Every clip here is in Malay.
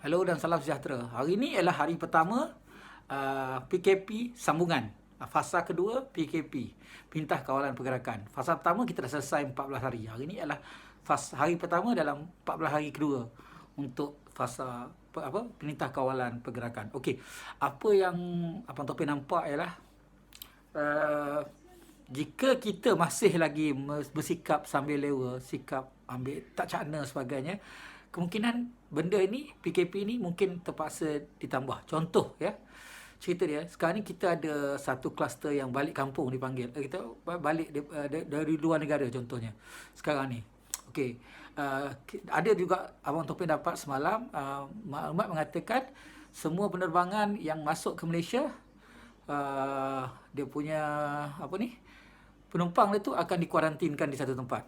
Hello dan salam sejahtera. Hari ini adalah hari pertama PKP sambungan. Fasa kedua PKP, Perintah Kawalan Pergerakan. Fasa pertama kita dah selesai 14 hari. Hari ini adalah hari pertama dalam 14 hari kedua untuk fasa Perintah Kawalan Pergerakan. Okey, apa yang Abang Topik nampak ialah jika kita masih lagi bersikap sambil lewa, sikap ambil tak cakna sebagainya, kemungkinan benda ini, PKP ini mungkin terpaksa ditambah. Contoh ya, cerita dia, sekarang ni kita ada satu kluster yang balik kampung dipanggil. Kita balik dari luar negara contohnya. Sekarang ni. Okey. Ada juga Abang Topik dapat semalam maklumat mengatakan semua penerbangan yang masuk ke Malaysia, dia punya penumpang dia tu akan dikuarantinkan di satu tempat.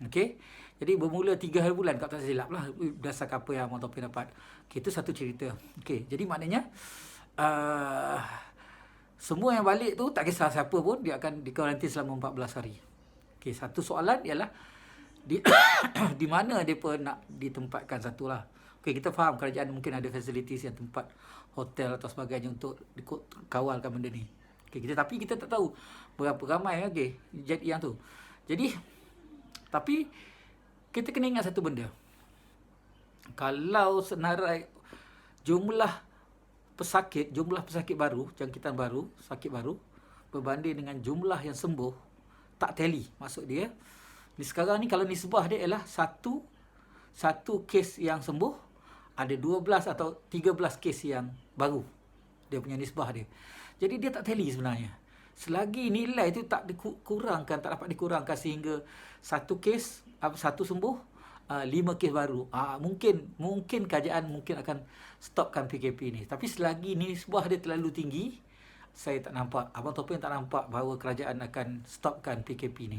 Okey. Jadi bermula 3 hari bulan, kalau tak silap lah, berdasarkan apa yang Abang Topik dapat. Okay, itu satu cerita. Okey, jadi maknanya semua yang balik tu, tak kisah siapa pun, dia akan dikuarantin selama 14 hari. Okey, satu soalan ialah di mana mereka nak ditempatkan satu lah. Okey, kita faham kerajaan mungkin ada facilities yang tempat hotel atau sebagainya untuk kawalkan benda ni. Okey, tapi kita tak tahu berapa ramai jadi yang tu. Jadi tapi kita kena ingat satu benda. Kalau senarai jumlah pesakit baru, jangkitan baru, sakit baru berbanding dengan jumlah yang sembuh, tak tally. Maksud dia, di sekarang ni kalau nisbah dia ialah satu kes yang sembuh, ada 12 atau 13 kes yang baru. Dia punya nisbah dia. Jadi dia tak tally sebenarnya. Selagi nilai itu tak dapat dikurangkan sehingga satu kes, satu sembuh, 5 kes baru, mungkin kerajaan mungkin akan stopkan PKP ni. Tapi selagi nisbah dia terlalu tinggi, saya tak nampak, Abang Topik tak nampak bahawa kerajaan akan stopkan PKP ni.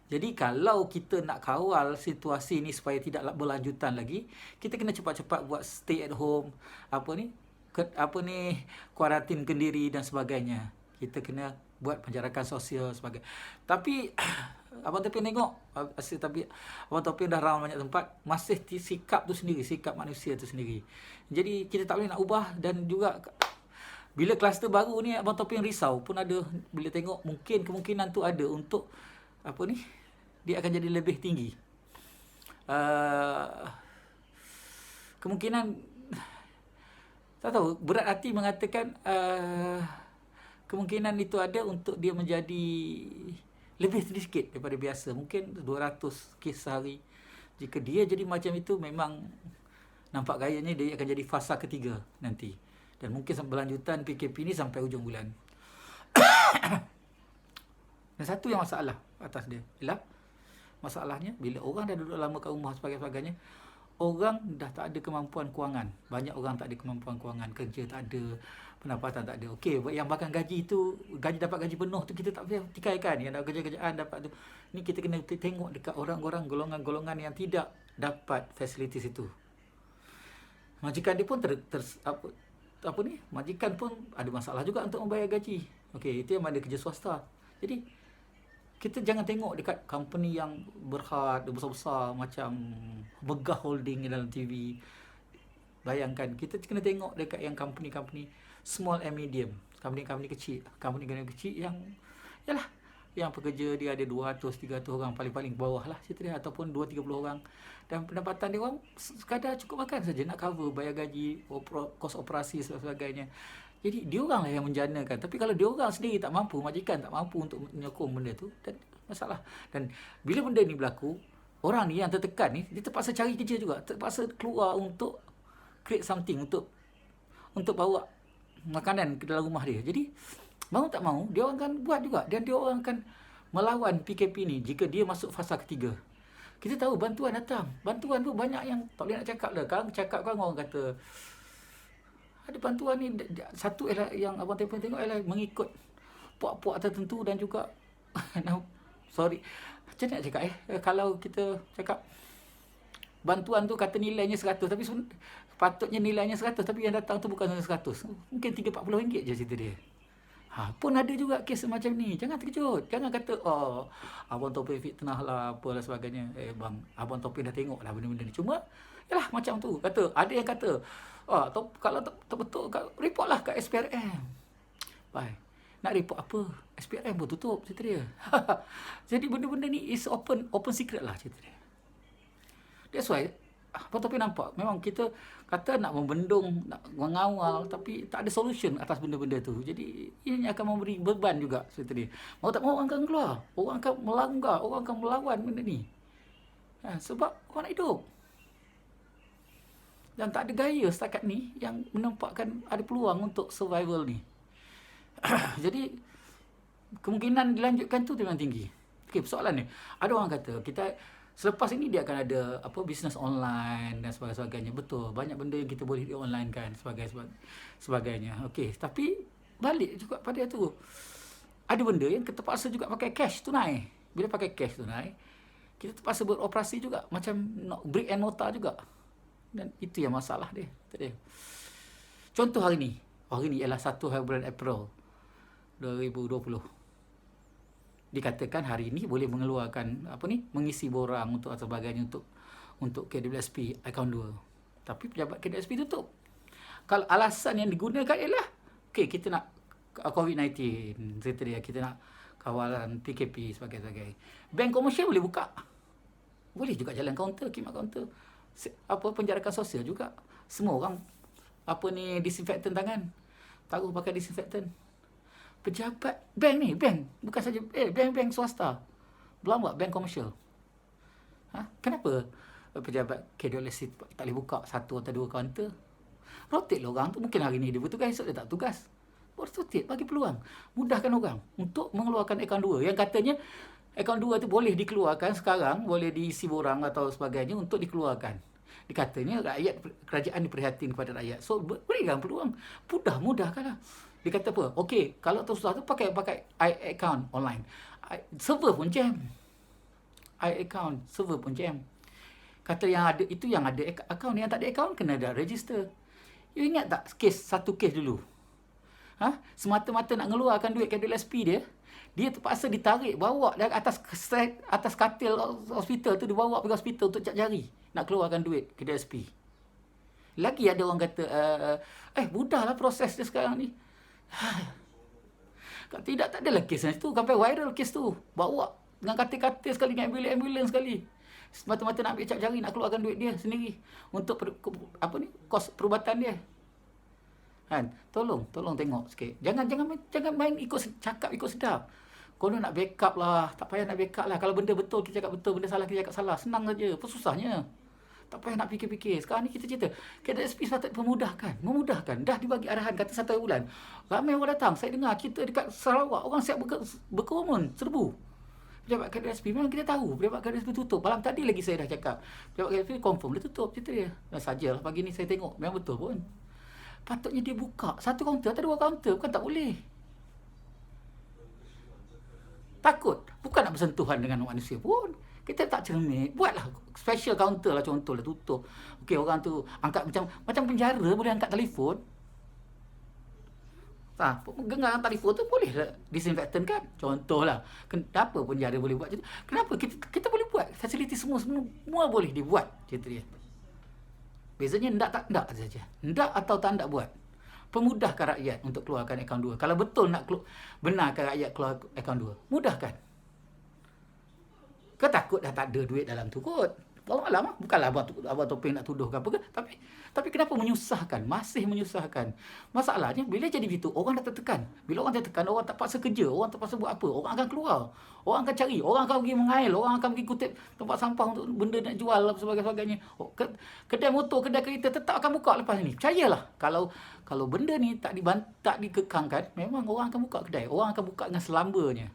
Jadi kalau kita nak kawal situasi ni supaya tidak berlanjutan lagi, kita kena cepat-cepat buat stay at home, kuarantin kendiri dan sebagainya. Kita kena buat penjarakan sosial sebagainya. Tapi Abang Topik tengok, tapi Abang Topik dah round banyak tempat, masih sikap tu sendiri, sikap manusia tu sendiri. Jadi kita tak boleh nak ubah. Dan juga bila kluster baru ni, Abang Topik risau pun ada. Bila tengok mungkin kemungkinan tu ada untuk dia akan jadi lebih tinggi. Kemungkinan tak tahu, berat hati mengatakan kemungkinan itu ada untuk dia menjadi lebih sedikit daripada biasa. Mungkin 200 kes sehari. Jika dia jadi macam itu, memang nampak gayanya dia akan jadi fasa ketiga nanti. Dan mungkin berlanjutan PKP ni sampai hujung bulan. Dan satu yang masalah atas dia ialah, masalahnya bila orang dah duduk lama kat rumah sebagainya, orang dah tak ada kemampuan kewangan. Banyak orang tak ada kemampuan kewangan, kerja tak ada, pendapatan tak ada. Okey, yang bahkan gaji dapat gaji penuh tu kita tak boleh tikaikan. Yang dapat kerjaan dapat tu. Ni kita kena tengok dekat orang-orang, golongan-golongan yang tidak dapat facilities itu. Majikan dia pun majikan pun ada masalah juga untuk membayar gaji. Okey, itu yang mana kerja swasta. Jadi kita jangan tengok dekat company yang berhad, besar-besar macam Megah Holding dalam TV. Bayangkan, kita kena tengok dekat yang company-company small and medium, company-company kecil yang yalah, yang pekerja dia ada 200-300 orang, paling-paling bawah lah cerita dia, ataupun 2-30 orang, dan pendapatan dia orang sekadar cukup makan saja, nak cover bayar gaji, kos operasi dan sebagainya. Jadi diorang lah yang menjanakan. Tapi kalau diorang sendiri tak mampu, majikan tak mampu untuk menyokong benda tu, dan masalah. Dan bila benda ni berlaku, orang ni yang tertekan ni, dia terpaksa cari kerja juga, terpaksa keluar untuk create something, untuk bawa makanan ke dalam rumah dia. Jadi mau tak mau, dia orang akan buat juga, dan dia orang akan melawan PKP ni jika dia masuk fasa ketiga. Kita tahu bantuan datang. Bantuan tu banyak yang tak boleh nak cakap lah. Cakap kan orang kata ada bantuan ni. Satu ialah yang Abang Topik tengok ialah mengikut puak-puak tertentu, dan juga sorry, macam mana nak cakap kalau kita cakap bantuan tu kata nilainya 100, tapi patutnya nilainya 100, tapi yang datang tu bukan 100, mungkin 30-40 ringgit je cerita dia. Pun ada juga kes macam ni. Jangan terkejut. Jangan kata, Abang Topik fitnah lah, apalah sebagainya. Bang, Abang Topik dah tengok lah benda-benda ni. Cuma, yalah macam tu. Ada yang kata, Atau kalau tak betul, report lah kat SPRM. Bye. Nak report apa? SPRM pun tutup, cerita dia. Jadi benda-benda ni is open secret lah, cerita dia. That's why, tapi nampak, memang kita kata nak membendung, nak mengawal, tapi tak ada solution atas benda-benda tu. Jadi, ini akan memberi beban juga, cerita dia. Mau tak mau orang akan keluar. Orang akan melanggar, orang akan melawan benda ni. Sebab orang nak hidup. Dan tak ada gaya setakat ni yang menampakkan ada peluang untuk survival ni. Jadi kemungkinan dilanjutkan tu memang tinggi. Okey, persoalan ni, ada orang kata kita selepas ini dia akan ada bisnes online dan sebagainya. Betul, banyak benda yang kita boleh online kan sebagainya. Okey, tapi balik juga pada tu. Ada benda yang terpaksa juga pakai cash tunai. Bila pakai cash tunai, kita terpaksa beroperasi juga macam brick and mortar juga. Dan itu yang masalah dia. Contoh hari ni ialah 1 bulan April 2020. Dikatakan hari ini boleh mengeluarkan mengisi borang untuk atau sebagainya untuk KWSP akaun 2. Tapi pejabat KWSP tutup. Kalau alasan yang digunakan ialah kita nak COVID-19, cerita dia, kita nak kawalan PKP sebagainya. Bank komersial boleh buka. Boleh juga jalan kaunter, khidmat kaunter. Penjarakan sosial juga. Semua orang disinfektan tangan. Taruh pakai disinfektan. Pejabat bank ni, bukan saja bank swasta. Belum buat bank komersial. Kenapa pejabat KWSP tak boleh buka 1 atau 2 kaunter? Rotate lah orang tu. Mungkin hari ni dia bertugas, esok dia tak tugas. Rotate, bagi peluang. Mudahkan orang untuk mengeluarkan akaun 2. Yang katanya akaun 2 tu boleh dikeluarkan sekarang, boleh diisi borang atau sebagainya untuk dikeluarkan. Dikatanya kerajaan diperhatikan kepada rakyat. So, berikan peluang. Mudahkanlah. Dia kata apa? Okey, kalau susah tu pakai i-account online. Server pun jam. I-account, server pun jam. Kata yang ada, itu yang ada account. Yang tak ada account, kena ada register. You ingat tak satu kes dulu? Semata-mata nak ngeluarkan duit KWSP dia terpaksa ditarik, bawa dari atas katil hospital tu, dibawa pergi hospital untuk cari nak keluarkan duit KWSP. Lagi ada orang kata mudahlah proses dia sekarang ni. Tidak, tak adalah kes tu, sampai viral kes tu. Bawa dengan katil-katil sekali, dengan ambulans sekali. Semata-mata nak ambil cari nak keluarkan duit dia sendiri untuk kos perubatan dia. Tolong tengok sikit. Jangan main cakap ikut sedap. Kalau nak backup lah, tak payah nak backup lah. Kalau benda betul kita cakap betul, benda salah kita cakap salah. Senang saja. Apa susahnya? Tak payah nak fikir-fikir. Sekarang ni kita cerita, KWSP patut memudahkan. Dah dibagi arahan kata 1 bulan. Ramai orang datang. Saya dengar kita dekat Sarawak, orang siap berkerumun, serbu. Pejabat KWSP memang kita tahu. Pejabat KWSP tutup. Malam tadi lagi saya dah cakap. Pejabat KWSP confirm dia tutup, cerita dia. Dan sajalah pagi ni saya tengok, memang betul pun. Patutnya dia buka 1 kaunter atau 2 kaunter. Bukan tak boleh. Takut. Bukan nak bersentuhan dengan manusia pun. Kita tak cermin. Buatlah special counter lah, contohlah tutup. Okey, orang tu angkat macam penjara boleh angkat telefon. Genggam telefon tu boleh disinfektan kan? Contohlah. Kenapa penjara boleh buat macam tu? Kenapa kita boleh buat? Fasiliti semua boleh dibuat. Cerita dia. Bezanya ndak saja. Ndak atau tak ndak buat. Pemudahkan rakyat untuk keluarkan akaun 2. Kalau betul nak benarkan rakyat keluar akaun 2, mudahkan. Ketakut dah tak ada duit dalam tu kot. Wallahualam, bukanlah abang Topeng nak tuduh ke apa ke, tapi kenapa menyusahkan? Masih menyusahkan. Masalahnya bila jadi begitu, orang dah tertekan. Bila orang tertekan, orang tak paksa kerja, orang tak paksa buat apa, orang akan keluar. Orang akan cari, orang akan pergi mengail, orang akan pergi kutip tempat sampah untuk benda nak jual dan sebagainya. Kedai motor, kedai kereta tetap akan buka lepas ni. Percayalah, kalau benda ni tak dikekangkan, memang orang akan buka kedai. Orang akan buka dengan selambanya.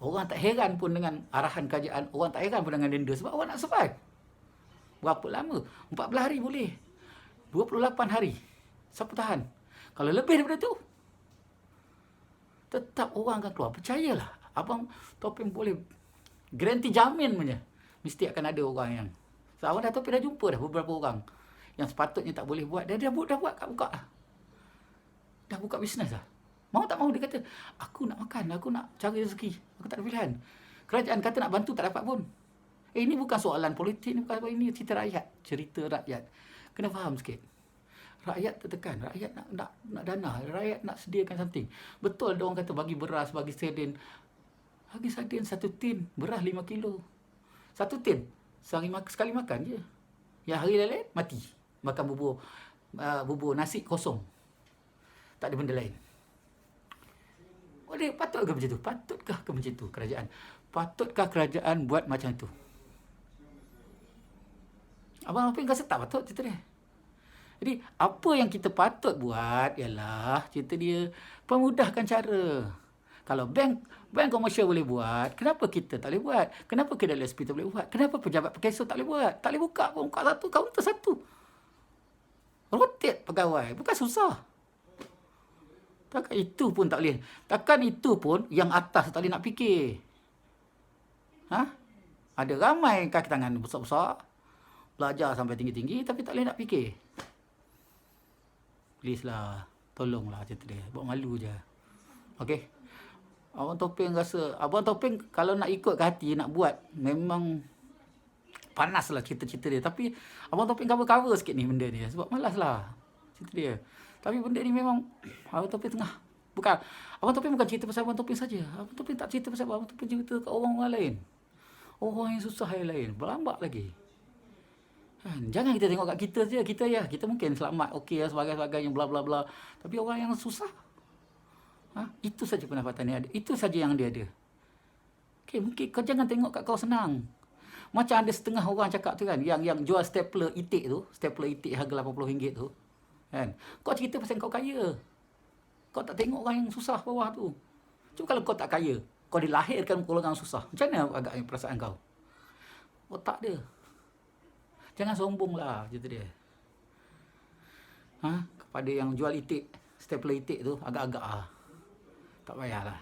Orang tak heran pun dengan arahan kerajaan, orang tak heran pun dengan denda sebab orang nak survive. Berapa lama? 14 hari boleh. 28 hari. Siapa tahan? Kalau lebih daripada tu, tetap orang akan keluar. Percayalah. Abang Topeng boleh garanti jamin punya. Mesti akan ada orang yang. So, Abang Topeng dah jumpa dah beberapa orang yang sepatutnya tak boleh buat. Dia dah buat buka dah. Dah buka bisnes dah. Mau tak mau dia kata, aku nak makan, aku nak cari rezeki. Aku tak ada pilihan. Kerajaan kata nak bantu, tak dapat pun. Ini bukan soalan politik, ini cerita rakyat. Cerita rakyat. Kena faham sikit. Rakyat tertekan, rakyat nak dana, rakyat nak sediakan something. Betul dia orang kata bagi beras, bagi sardin. Bagi sardin 1 tin, beras 5 kilo. 1 tin, sekali makan je. Yang hari lain mati. Makan bubur nasi kosong. Tak ada benda lain. Oleh patut ke macam tu? Patutkah ke macam tu kerajaan? Patutkah kerajaan buat macam tu? Abang Apin rasa tak patut cerita dia. Jadi apa yang kita patut buat ialah cerita dia pemudahkan cara. Kalau bank komersial boleh buat, kenapa kita tak boleh buat? Kenapa kedai hospital boleh buat? Kenapa pejabat perkeso tak boleh buat? Tak boleh buka pun, buka satu, kaunter satu. Rotate pegawai, bukan susah. Takkan itu pun tak boleh. Takkan itu pun yang atas tak boleh nak fikir. Ada ramai kaki tangan besar-besar, belajar sampai tinggi-tinggi tapi tak boleh nak fikir. Please lah, tolonglah cerita dia. Buat malu je. Okey. Abang Topeng rasa, Abang Topeng kalau nak ikut ke hati, nak buat, memang panas lah cerita-cerita dia. Tapi Abang Topeng cover-cover sikit ni benda ni. Sebab malas lah cerita dia. Tapi benda ni memang Abang Topeng tengah. Bukan, Abang Topeng bukan cerita pasal Abang Topeng saja. Abang Topeng tak cerita pasal Abang Topeng, cerita ke orang-orang lain. Orang yang susah yang lain. Berlambak lagi. Jangan kita tengok kat kita je. Kita mungkin selamat, okey lah, sebagainya, bla bla bla. Tapi orang yang susah, itu saja pendapatan dia ada. Itu saja yang dia ada. Okey, mungkin kau jangan tengok kat kau senang. Macam ada setengah orang cakap tu kan, yang jual stapler itik tu, stapler itik harga RM80 tu. Kan? Kau cerita pasal kau kaya. Kau tak tengok orang yang susah bawah tu. Cuma kalau kau tak kaya, kau dilahirkan golongan susah, macam mana agaknya perasaan kau? Otak dia. Jangan sombong lah cerita dia. Kepada yang jual itik, stapler itik tu, agak-agak lah. Tak payahlah.